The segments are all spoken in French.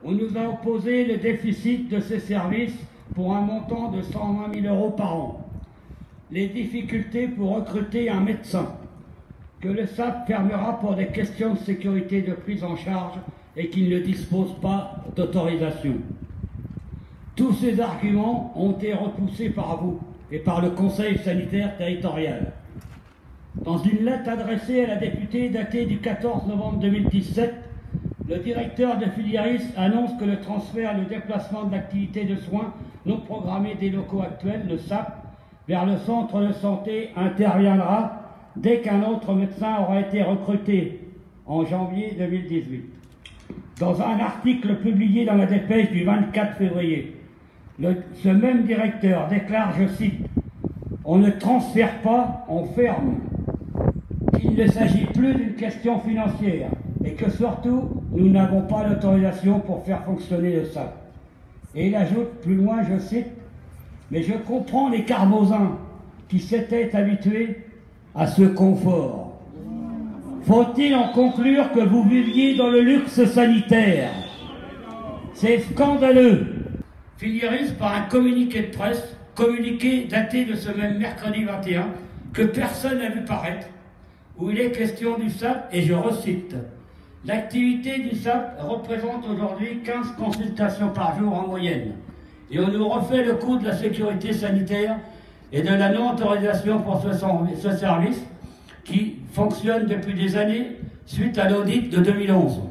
On nous a opposé le déficit de ces services pour un montant de 120 000 € par an. Les difficultés pour recruter un médecin, que le SAP fermera pour des questions de sécurité de prise en charge et qu'il ne dispose pas d'autorisation. Tous ces arguments ont été repoussés par vous et par le Conseil sanitaire territorial. Dans une lettre adressée à la députée datée du 14 novembre 2017, le directeur de Filiéris annonce que le transfert et le déplacement de l'activité de soins non programmée des locaux actuels, le SAP, vers le centre de santé interviendra dès qu'un autre médecin aura été recruté en janvier 2018. Dans un article publié dans la dépêche du 24 février, ce même directeur déclare, je cite, « On ne transfère pas, on ferme. Il ne s'agit plus d'une question financière et que surtout, nous n'avons pas l'autorisation pour faire fonctionner le SAP. » Et il ajoute plus loin, je cite, « Mais je comprends les Carbosins qui s'étaient habitués à ce confort. Faut-il en conclure que vous viviez dans le luxe sanitaire? C'est scandaleux. » Filiéris, par un communiqué de presse, communiqué daté de ce même mercredi 21, que personne n'a vu paraître, où il est question du SAP, et je recite, « L'activité du SAP représente aujourd'hui 15 consultations par jour en moyenne, et on nous refait le coût de la sécurité sanitaire et de la non-autorisation pour ce service qui fonctionne depuis des années suite à l'audit de 2011. »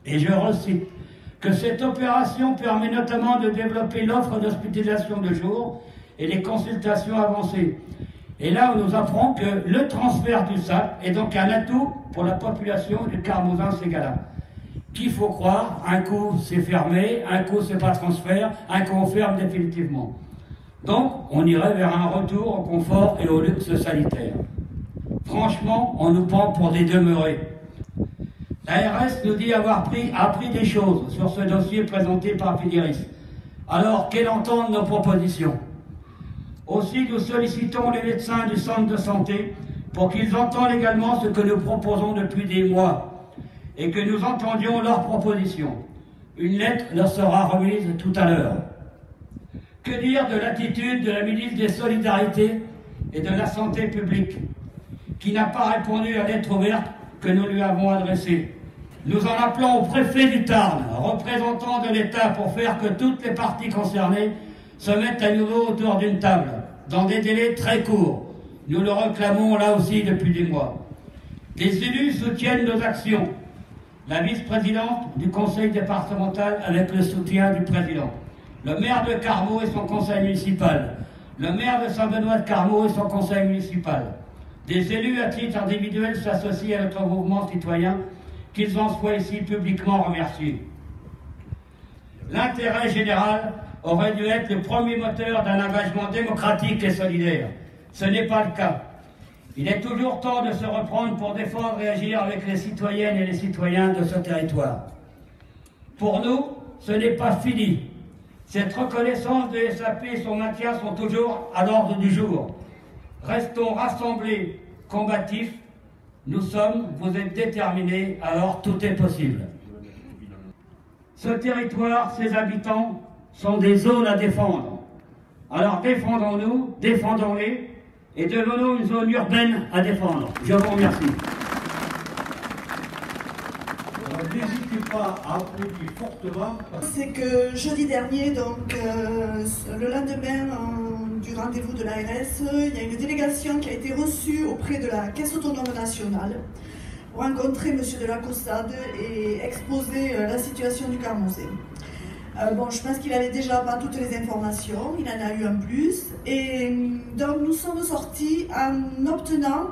Et je recite, « que cette opération permet notamment de développer l'offre d'hospitalisation de jour et les consultations avancées. » Et là, on nous apprend que le transfert du SAP est donc un atout pour la population du Carmozin-Ségala. Qu'il faut croire, un coup c'est fermé, un coup c'est pas transfert, un coup on ferme définitivement. Donc, on irait vers un retour au confort et au luxe sanitaire. Franchement, on nous prend pour des demeurés. L'ARS nous dit avoir appris des choses sur ce dossier présenté par Filiéris. Alors, qu'elle entende nos propositions. Aussi, nous sollicitons les médecins du centre de santé pour qu'ils entendent également ce que nous proposons depuis des mois et que nous entendions leurs propositions. Une lettre leur sera remise tout à l'heure. Que dire de l'attitude de la ministre des Solidarités et de la Santé publique, qui n'a pas répondu à la lettre ouverte que nous lui avons adressée. Nous en appelons au préfet du Tarn, représentant de l'État, pour faire que toutes les parties concernées se mettent à nouveau autour d'une table, dans des délais très courts. Nous le réclamons là aussi depuis des mois. Les élus soutiennent nos actions. La vice-présidente du conseil départemental avec le soutien du président. Le maire de Carmaux et son conseil municipal. Le maire de Saint-Benoît-de-Carmaux et son conseil municipal. Des élus à titre individuel s'associent à notre mouvement citoyen, qu'ils en soient ici publiquement remerciés. L'intérêt général aurait dû être le premier moteur d'un engagement démocratique et solidaire. Ce n'est pas le cas. Il est toujours temps de se reprendre pour défendre et agir avec les citoyennes et les citoyens de ce territoire. Pour nous, ce n'est pas fini. Cette reconnaissance de SAP et son maintien sont toujours à l'ordre du jour. Restons rassemblés, combatifs. Nous sommes, vous êtes déterminés, alors tout est possible. Ce territoire, ses habitants, sont des zones à défendre. Alors défendons-nous, défendons-les, et devenons une zone urbaine à défendre. Je vous remercie. N'hésitez pas à applaudir fortement. C'est que jeudi dernier, donc le lendemain du rendez-vous de l'ARS, il y a une délégation qui a été reçue auprès de la Caisse autonome nationale pour rencontrer M. de la Caussade et exposer la situation du Carmozais. Bon, je pense qu'il avait déjà pas toutes les informations, il en a eu un plus. Et donc nous sommes sortis en obtenant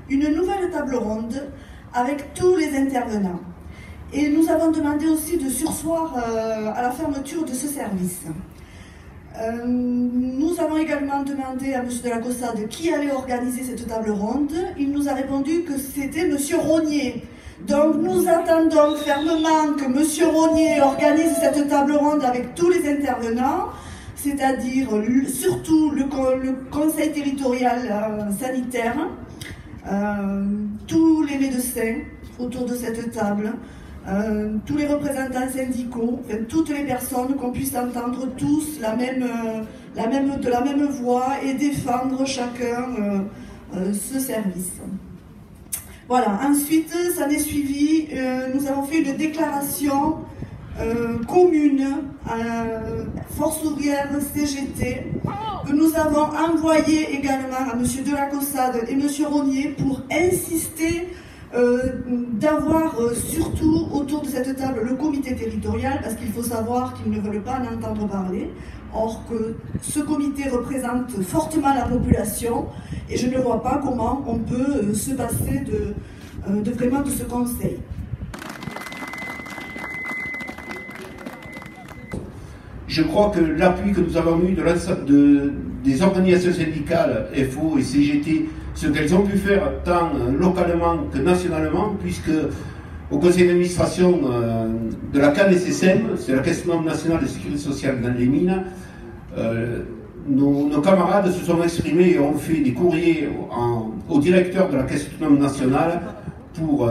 une nouvelle table ronde avec tous les intervenants. Et nous avons demandé aussi de surseoir à la fermeture de ce service. Nous avons également demandé à M. de la Caussade qui allait organiser cette table ronde. Il nous a répondu que c'était M. Rognier. Donc nous attendons fermement que M. Rognier organise cette table ronde avec tous les intervenants, c'est-à-dire surtout le conseil territorial sanitaire, tous les médecins autour de cette table, tous les représentants syndicaux, enfin, toutes les personnes, qu'on puisse entendre tous de la même voix et défendre chacun ce service. Voilà, ensuite, ça n'est suivi, nous avons fait une déclaration commune à Force ouvrière CGT que nous avons envoyée également à M. Delacossade et M. Rognier pour insister d'avoir surtout autour de cette table le comité territorial, parce qu'il faut savoir qu'ils ne veulent pas en entendre parler, or que ce comité représente fortement la population et je ne vois pas comment on peut se passer vraiment de ce conseil. Je crois que l'appui que nous avons eu de l'ensemble des organisations syndicales, FO et CGT, ce qu'elles ont pu faire tant localement que nationalement, puisque au conseil d'administration de la CANSSM, c'est la Caisse nationale de sécurité sociale dans les mines, nos camarades se sont exprimés et ont fait des courriers au directeur de la Caisse autonome nationale pour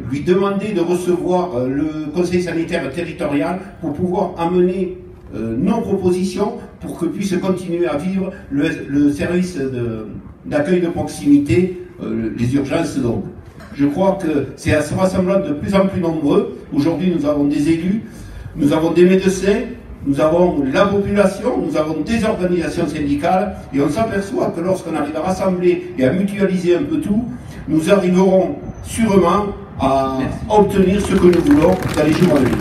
lui demander de recevoir le conseil sanitaire territorial pour pouvoir amener nos propositions pour que puisse continuer à vivre le service d'accueil de proximité, les urgences donc. Je crois que c'est à se rassembler de plus en plus nombreux. Aujourd'hui, nous avons des élus, nous avons des médecins, nous avons la population, nous avons des organisations syndicales, et on s'aperçoit que lorsqu'on arrive à rassembler et à mutualiser un peu tout, nous arriverons sûrement à obtenir ce que nous voulons dans les jours à venir.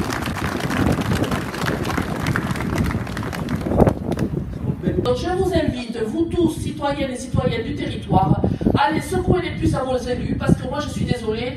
Donc je vous invite, vous tous, citoyennes et citoyens du territoire, à aller secouer les puces à vos élus, parce que moi je suis désolée,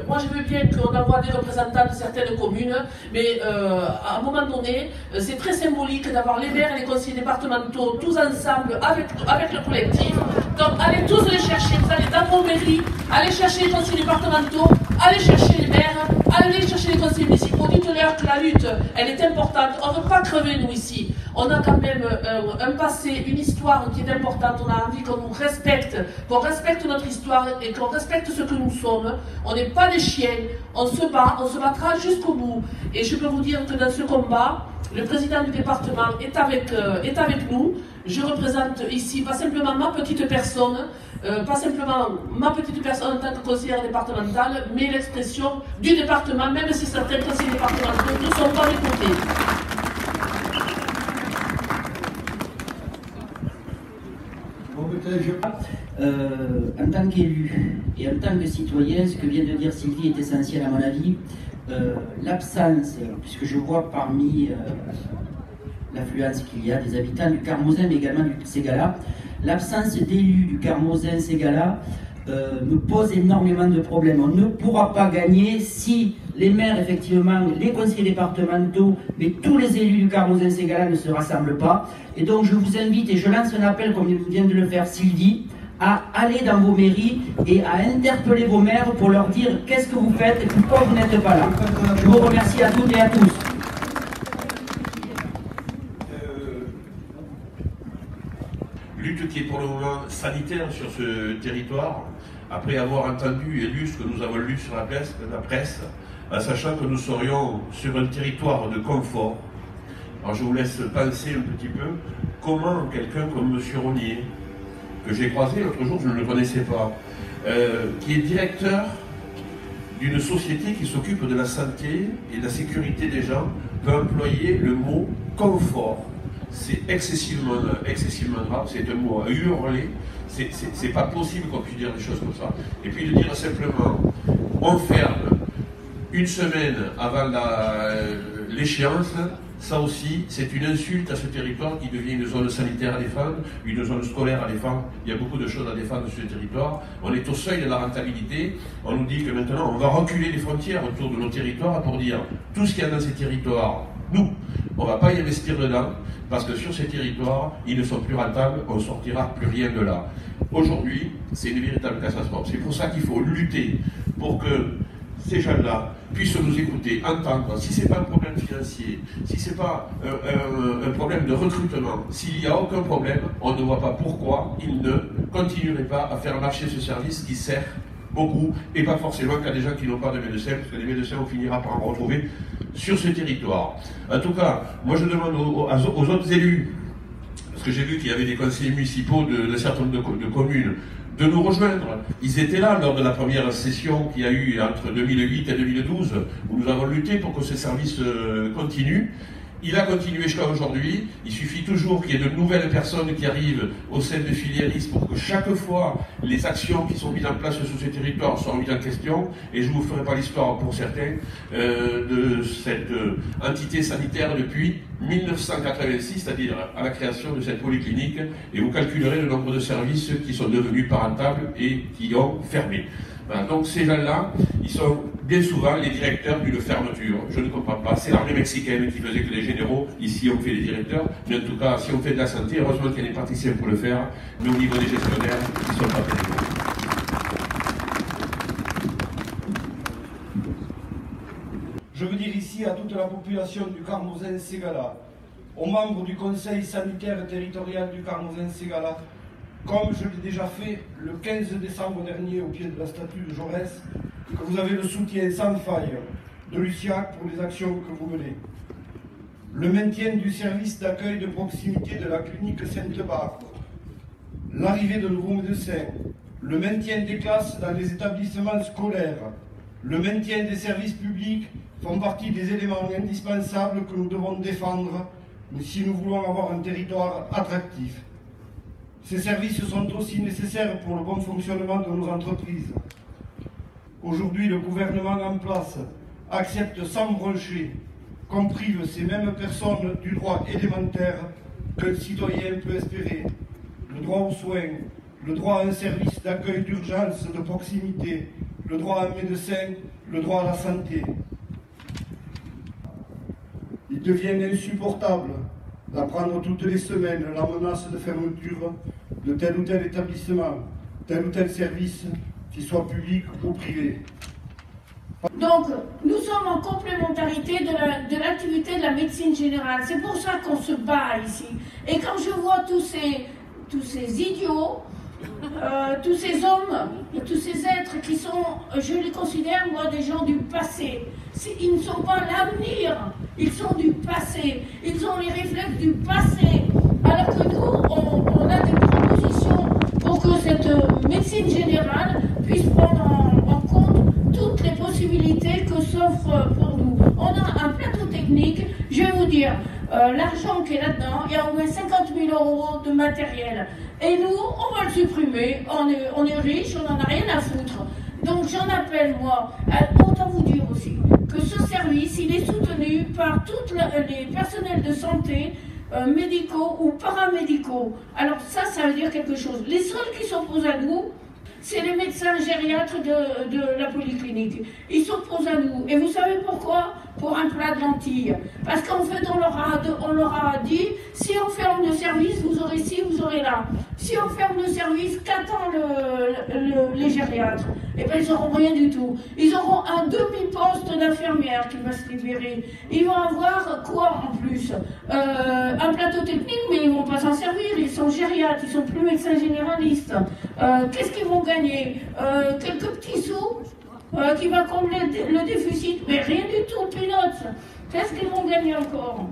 moi je veux bien qu'on envoie des représentants de certaines communes, mais à un moment donné, c'est très symbolique d'avoir les maires et les conseillers départementaux tous ensemble avec le collectif. Donc allez tous les chercher, vous allez dans vos mairies, allez chercher les conseillers départementaux, allez chercher les maires, allez chercher les conseillers municipaux, dites-leur que la lutte, elle est importante, on ne veut pas crever nous ici. On a quand même un passé, une histoire qui est importante, on a envie qu'on nous respecte, qu'on respecte notre histoire et qu'on respecte ce que nous sommes. On n'est pas des chiens, on se battra jusqu'au bout. Et je peux vous dire que dans ce combat, le président du département est avec nous. Je représente ici pas simplement ma petite personne, en tant que conseillère départementale, mais l'expression du département, même si certains conseillers départementaux ne sont pas écoutés. En tant qu'élu et en tant que citoyen, ce que vient de dire Sylvie est essentiel à mon avis. L'absence, puisque je vois parmi l'affluence qu'il y a des habitants du Carmozin, mais également du Ségala, l'absence d'élus du Carmozin-Ségala me pose énormément de problèmes. On ne pourra pas gagner si les maires, effectivement, les conseillers départementaux, mais tous les élus du Carmozin-Ségala ne se rassemblent pas. Et donc je vous invite, et je lance un appel, comme vient de le faire Sylvie, à aller dans vos mairies et à interpeller vos maires pour leur dire qu'est-ce que vous faites et pourquoi vous n'êtes pas là. Je vous remercie à toutes et à tous. Lutte qui est pour le moment sanitaire sur ce territoire, après avoir entendu et lu ce que nous avons lu sur la presse, en sachant que nous serions sur un territoire de confort. Alors je vous laisse penser un petit peu comment quelqu'un comme M. Rognier, que j'ai croisé l'autre jour, je ne le connaissais pas, qui est directeur d'une société qui s'occupe de la santé et de la sécurité des gens, peut employer le mot confort. C'est excessivement grave, c'est un mot à hurler, c'est pas possible qu'on puisse dire des choses comme ça. Et puis de dire simplement, on ferme une semaine avant l'échéance, ça aussi, c'est une insulte à ce territoire qui devient une zone sanitaire à défendre, une zone scolaire à défendre. Il y a beaucoup de choses à défendre sur ce territoire. On est au seuil de la rentabilité. On nous dit que maintenant, on va reculer les frontières autour de nos territoires pour dire tout ce qu'il y a dans ces territoires, nous, on ne va pas y investir dedans, parce que sur ces territoires, ils ne sont plus rentables, on ne sortira plus rien de là. Aujourd'hui, c'est une véritable catastrophe. C'est pour ça qu'il faut lutter pour que ces gens-là puissent nous écouter, entendre. Si ce n'est pas un problème financier, si ce n'est pas un problème de recrutement, s'il n'y a aucun problème, on ne voit pas pourquoi ils ne continueraient pas à faire marcher ce service qui sert beaucoup, et pas forcément qu'à des gens qui n'ont pas de médecin, parce que les médecins, on finira par en retrouver sur ce territoire. En tout cas, moi je demande aux autres élus, parce que j'ai vu qu'il y avait des conseillers municipaux d'un certain nombre de communes, de nous rejoindre. Ils étaient là lors de la première session qu'il y a eu entre 2008 et 2012, où nous avons lutté pour que ce service continue. Il a continué jusqu'à aujourd'hui. Il suffit toujours qu'il y ait de nouvelles personnes qui arrivent au sein de Filiéris pour que chaque fois les actions qui sont mises en place sur ces territoires soient mises en question. Et je ne vous ferai pas l'histoire pour certains de cette entité sanitaire depuis 1986, c'est-à-dire à la création de cette polyclinique. Et vous calculerez le nombre de services qui sont devenus pas rentables et qui ont fermé. Voilà, donc ces gens-là, ils sont bien souvent les directeurs d'une fermeture. Je ne comprends pas. C'est l'armée mexicaine qui faisait que les généraux, ici on fait les directeurs, mais en tout cas, si on fait de la santé, heureusement qu'il y a des praticiens pour le faire, mais au niveau des gestionnaires, ils ne sont pas terribles. Je veux dire ici à toute la population du Carmozin-Ségala, aux membres du Conseil sanitaire territorial du Carmozin-Ségala, comme je l'ai déjà fait le 15 décembre dernier au pied de la statue de Jaurès, que vous avez le soutien sans faille de Luciac pour les actions que vous menez. Le maintien du service d'accueil de proximité de la clinique Sainte-Barbe, l'arrivée de nouveaux médecins, le maintien des classes dans les établissements scolaires, le maintien des services publics font partie des éléments indispensables que nous devons défendre si nous voulons avoir un territoire attractif. Ces services sont aussi nécessaires pour le bon fonctionnement de nos entreprises. Aujourd'hui, le gouvernement en place accepte sans broncher qu'on prive ces mêmes personnes du droit élémentaire qu'un citoyen peut espérer. Le droit aux soins, le droit à un service d'accueil d'urgence de proximité, le droit à un médecin, le droit à la santé. Il devient insupportable d'apprendre toutes les semaines la menace de fermeture de tel ou tel établissement, tel ou tel service, qu'il soit public ou privé. Donc, nous sommes en complémentarité de l'activité de la médecine générale. C'est pour ça qu'on se bat ici. Et quand je vois tous ces idiots, tous ces hommes, et tous ces êtres qui sont, je les considère, moi, des gens du passé. Ils ne sont pas l'avenir, ils sont du passé. Ils ont les réflexes du passé. Alors que nous, on a des propositions pour que cette médecine générale puisse prendre en compte toutes les possibilités que s'offrent pour nous. On a un plateau technique, je vais vous dire, l'argent qui est là-dedans, il y a au moins 50 000 € de matériel. Et nous, on va le supprimer, on est riche, on n'en a rien à foutre. Donc j'en appelle, moi, autant vous dire aussi, que ce service, il est soutenu par tous les personnels de santé, médicaux ou paramédicaux. Alors ça veut dire quelque chose. Les seuls qui s'opposent à nous, c'est les médecins gériatres de la polyclinique. Ils s'opposent à nous. Et vous savez pourquoi? Pour un plat de lentilles. Parce qu'en fait, on leur a dit, si on ferme le service, vous aurez ci, vous aurez là. Si on ferme le service, qu'attend les gériatres? Eh bien, ils n'auront rien du tout. Ils auront un demi-poste d'infirmière qui va se libérer. Ils vont avoir quoi en plus? Un plateau technique, mais ils ne vont pas s'en servir. Ils sont gériatres, ils ne sont plus médecins généralistes. Qu'est-ce qu'ils vont gagner? Quelques petits sous qui va combler le déficit, mais rien du tout, peanuts. Qu'est-ce qu'ils vont gagner encore?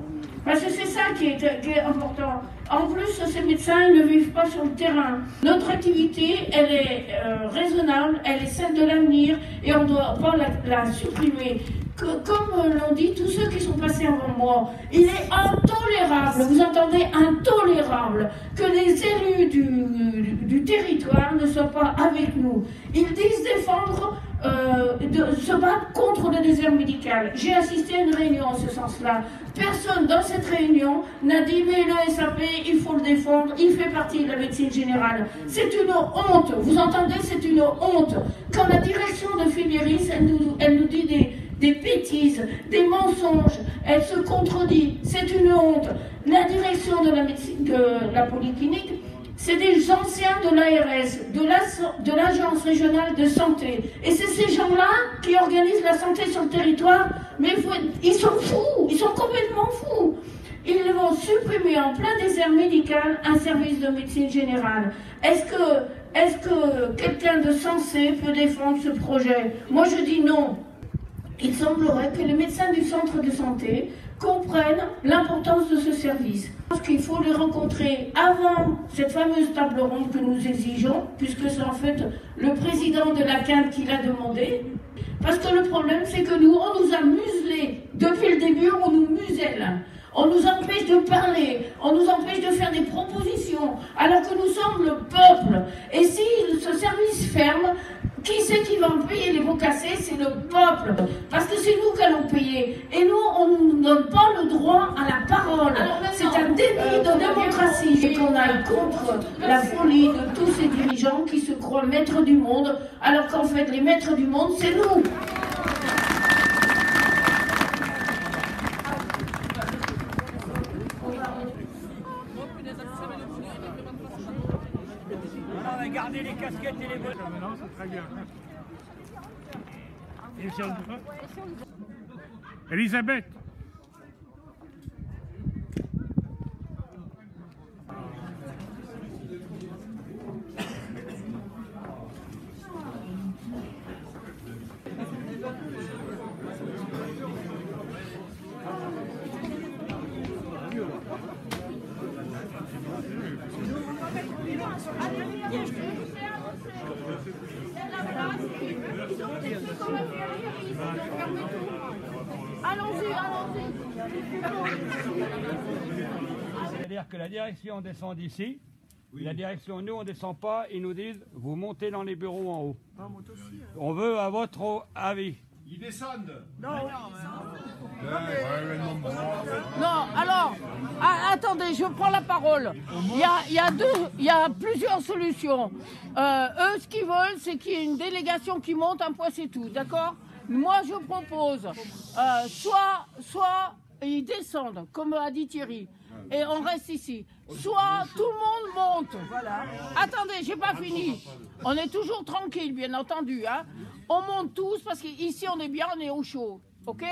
Parce que c'est ça qui est important. En plus, ces médecins ne vivent pas sur le terrain. Notre activité, elle est raisonnable, elle est celle de l'avenir, et on ne doit pas la supprimer. Comme l'ont dit tous ceux qui sont passés avant moi, il est intolérable, vous entendez, intolérable, que les élus du territoire ne soient pas avec nous. Ils disent défendre, se battre contre le désert médical. J'ai assisté à une réunion en ce sens-là. Personne dans cette réunion n'a dit mais le SAP, il faut le défendre, il fait partie de la médecine générale. C'est une honte, vous entendez, c'est une honte. Quand la direction de Filiéris, elle nous dit des bêtises, des mensonges, elle se contredit, c'est une honte. La direction de la médecine, de la polyclinique, c'est des anciens de l'ARS, de l'Agence régionale de santé. Et c'est ces gens-là qui organisent la santé sur le territoire. Mais ils sont fous, ils sont complètement fous. Ils vont supprimer en plein désert médical un service de médecine générale. Est-ce que Est-ce que quelqu'un de sensé peut défendre ce projet? Moi je dis non. Il semblerait que les médecins du centre de santé comprennent l'importance de ce service. Je pense qu'il faut les rencontrer avant cette fameuse table ronde que nous exigeons, puisque c'est en fait le président de la CAN qui l'a demandé. Parce que le problème, c'est que nous, on nous a muselés. Depuis le début, on nous muselle. On nous empêche de parler, on nous empêche de faire des propositions, alors que nous sommes le peuple. Et si ce service ferme, qui c'est qui va en payer les pots cassés? C'est le peuple. Parce que c'est nous qui allons payer. Et nous, on ne nous donne pas le droit à la parole. C'est un déni de démocratie. Et qu'on aille contre la folie de tous ces dirigeants qui se croient maîtres du monde, alors qu'en fait, les maîtres du monde, c'est nous. Regardez les casquettes et les bottes. Non, c'est très bien. Elisabeth. Allons-y, allons-y. C'est-à-dire que la direction descend d'ici, la direction, nous, on ne descend pas, ils nous disent, vous montez dans les bureaux en haut. On veut à votre avis. Ils descendent. Non, alors, attendez, je prends la parole. Il y a plusieurs solutions. Eux, ce qu'ils veulent, c'est qu'il y ait une délégation qui monte, un point, c'est tout, d'accord? Moi, je propose, soit ils descendent, comme a dit Thierry, et on reste ici. Soit tout le monde monte. Voilà. Attendez, j'ai pas fini. On est toujours tranquille, bien entendu. Hein. On monte tous, parce qu'ici, on est bien, on est au chaud. Ok?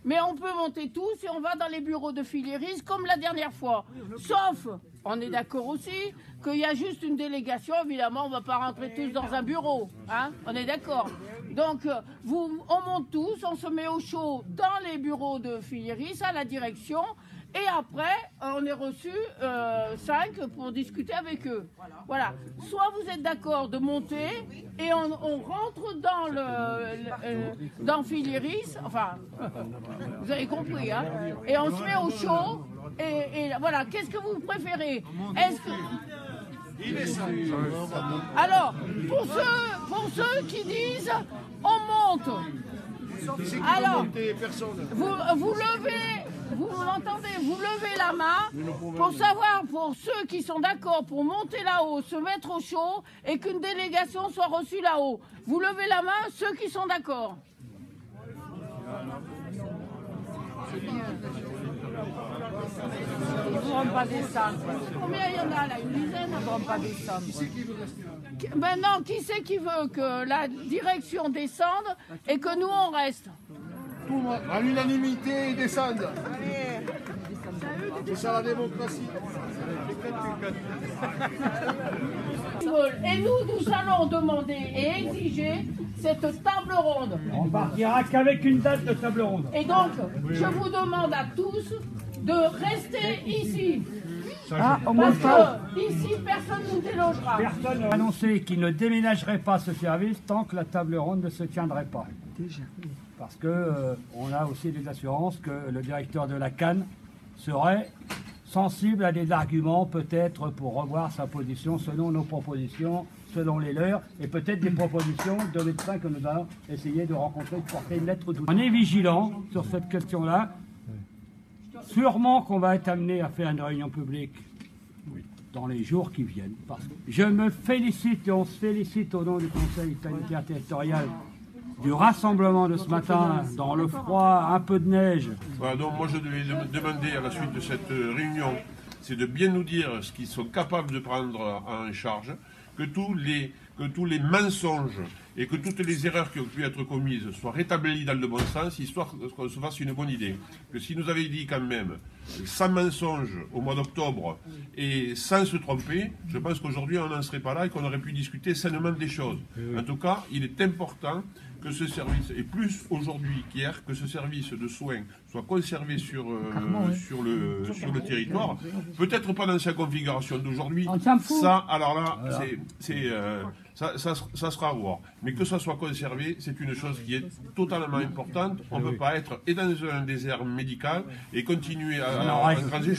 Mais on peut monter tous et on va dans les bureaux de Filiéris comme la dernière fois. Sauf, on est d'accord aussi, qu'il y a juste une délégation. Évidemment, on ne va pas rentrer tous dans un bureau. Hein? On est d'accord. Donc, on monte tous, on se met au chaud dans les bureaux de Filiéris, à la direction. Et après, on est reçu 5 pour discuter avec eux. Voilà. Soit vous êtes d'accord de monter et on rentre dans Filiéris, enfin, vous avez compris, hein, et on se met au chaud. Et voilà, qu'est-ce que vous préférez? Est-ce que... Alors, pour ceux qui disent on monte, alors, vous levez... Vous m'entendez? Vous levez la main pour savoir, pour ceux qui sont d'accord pour monter là-haut, se mettre au chaud et qu'une délégation soit reçue là-haut. Vous levez la main, ceux qui sont d'accord. Ils ne pourront pas descendre. Combien il y en a là? Une dizaine? Ils ne pourront pas descendre. Maintenant, qui c'est qui veut que la direction descende et que nous on reste? À l'unanimité, ils descendent. C'est ça la démocratie. Et nous allons demander et exiger cette table ronde. On partira qu'avec une date de table ronde. Et donc, je vous demande à tous de rester ici. Parce que ici, personne ne nous délogera. Personne n'a annoncé qu'il ne déménagerait pas ce service tant que la table ronde ne se tiendrait pas. Parce qu'on a aussi des assurances que le directeur de la CAN serait sensible à des arguments peut-être pour revoir sa position selon nos propositions, selon les leurs, et peut-être des propositions de médecins que nous allons essayer de rencontrer, de porter une lettre d'outils. On est vigilant sur cette question-là. Sûrement qu'on va être amené à faire une réunion publique dans les jours qui viennent. Parce que je me félicite et on se félicite au nom du Conseil sanitaire territorial du rassemblement de ce matin, dans le froid, un peu de neige. Voilà, donc moi je devais demander à la suite de cette réunion, c'est de bien nous dire ce qu'ils sont capables de prendre en charge, que tous les mensonges et que toutes les erreurs qui ont pu être commises soient rétablies dans le bon sens, histoire qu'on se fasse une bonne idée. Que si nous avait dit quand même sans mensonge au mois d'octobre et sans se tromper, je pense qu'aujourd'hui on n'en serait pas là et qu'on aurait pu discuter sainement des choses. En tout cas, il est important que ce service, et plus aujourd'hui qu'hier, que ce service de soins soit conservé sur le territoire. Peut-être pas dans sa configuration d'aujourd'hui. Ça, alors là, ça sera à voir. Mais que ça soit conservé, c'est une chose qui est totalement importante. On ne peut pas être et dans un désert médical et continuer à engranger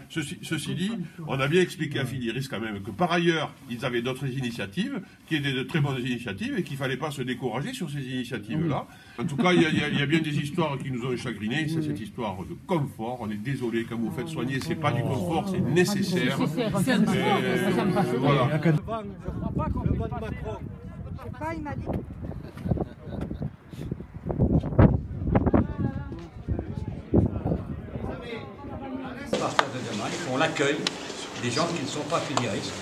ceci dit, on a bien expliqué à Filiris quand même que par ailleurs, ils avaient d'autres initiatives, qui étaient de très bonnes initiatives et qu'il ne fallait pas se décourager sur ces initiatives-là. En tout cas, il y a bien des histoires qui nous ont chagrinés. C'est cette histoire de confort. On est désolé, quand vous faites soigner, c'est pas du confort, c'est nécessaire. Voilà. Il m'a dit. À partir de demain, ils font l'accueil des gens qui ne sont pas filiéristes,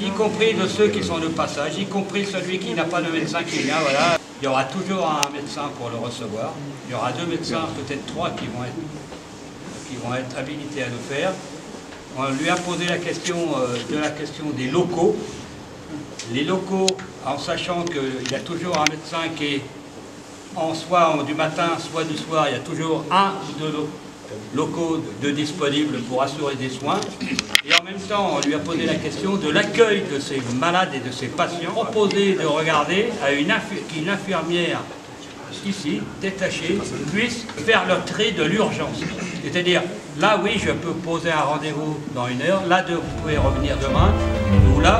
y compris de ceux qui sont de passage, y compris celui qui n'a pas de médecin qui vient. Voilà. Il y aura toujours un médecin pour le recevoir. Il y aura 2 médecins, peut-être 3 qui vont être habilités à le faire. On lui a posé la question des locaux. Les locaux, en sachant qu'il y a toujours un médecin qui est soit du matin, soit du soir, il y a toujours 1 ou 2 locaux de disponibles pour assurer des soins. Et en même temps, on lui a posé la question de l'accueil de ces malades et de ces patients. Proposé de regarder à qu'une infirmière ici, détachée, puisse faire le tri de l'urgence. C'est-à-dire, là oui, je peux poser un rendez-vous dans 1 heure, là vous pouvez revenir demain, ou là...